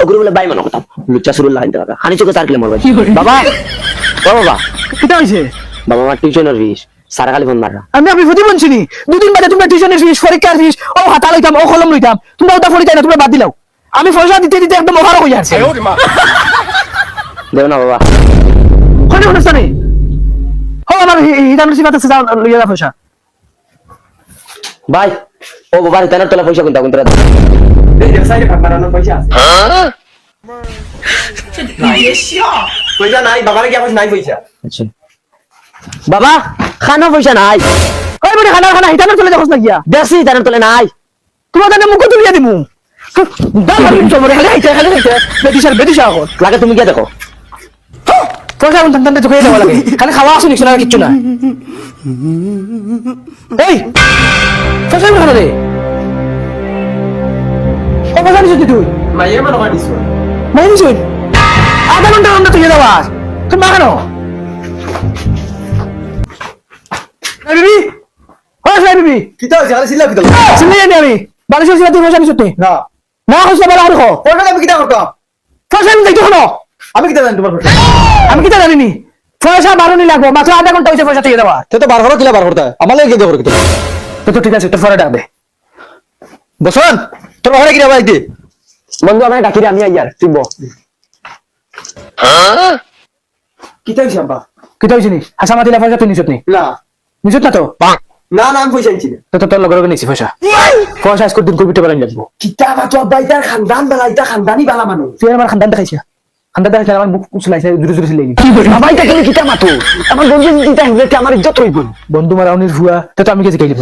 ওগুলো বলে বাই মনে করতাম লুচ্চা শুরু লাগাইতে পারবে হানি চোখে তার কিলে মরবে বাবা ও বাবা কিটা হইছে বাবা আমার টিউশনের ফিস সারা খালি ফোন মাররা আমি আপনি প্রতি বলছিনি দুদিন বাদে তোমরা টিউশনের ফিস পরীক্ষার ফিস ও হাতা লইতাম ও কলম লইতাম তোমরা ওটা পরীক্ষা না তোমরা বাদ দিলাও আমি পয়সা দিতে দিতে একদম ওভার হয়ে যাচ্ছে দেও না বাবা কোন অনুষ্ঠানে ও আমার হিদানুর সিবাতে যাও লইয়া দাও পয়সা ভাই ও বাবা রিটার্নের তোলা পয়সা কোনটা কোনটা এই ওয়েবসাইটে ভাগ মারানোর পয়সা আছে পয়সা নাই বাবার কি আমার নাই পয়সা আচ্ছা বাবা খানা পয়সা নাই ওই বড় খানা হিদানুর চলে যাওস না গিয়া বেশি রিটার্নের তোলে নাই তোমার জানে মুখ তুলিয়া দিমু দাও তোমার খালি হাইতে বেদিশা এখন লাগে তুমি কি দেখো পয়সা কোন টানতে চোখে যাওয়া লাগে খালি খাওয়া আসুনি শোনা কিচ্ছু না এই পয়সা কোন রে ও পয়সা নিছিস তুই মাইয়া মানে দিছ নাই নিছিস আধা ঘন্টা আমরা তুই যাওয়া তুমি মাখানো বিবি ও বিবি কিতা হইছে আরে সিলা কিতা শুনে জানি আমি বালিশের সিলা তুই পয়সা নিছিস না না হইছে বলা আর কো ওটা আমি কিতা করতাম পয়সা আমি যাইতো হলো আমি কিতা জানি তোমার আমি কিতা জানিনি পয়সা বারোনি লাগবো মাত্র আধা ঘন্টা হইছে পয়সা থেকে দেওয়া তে তো বার হলো কিলা বার করতে আমার লাগে কি দেখো কিতা তো ঠিক আছে তোর পরে ডাক দে বসন তোর ঘরে কিরা বাইতে বন্ধু আমায় ডাকি রে আমি আইয়ার তুই বল কিতা হইছে আব্বা কিতা হইছিনি হাসা মাতিলা পয়সা তুই নিছত নি না নিছত না তো না না আমি পয়সা আনছি না তো তোর লগে লগে নিছি পয়সা পয়সা আজকে দিন কবিতে পারেন লাগবো কিতা বা তো আব্বা ইতার খানদান বালা ইতা খানদানি বালা মানুষ তুই আমার খানদান দেখাইছিস খানদান দেখাইছিস আমার মুখ কুচলাইছে জুরে জুরে সিলাই বাবা এটা তুমি কিটা মাতো আমার বন্ধু দিতে আমার ইজ্জত হইব বন্ধু মারাউনির ভুয়া তো আমি গেছি গাইলি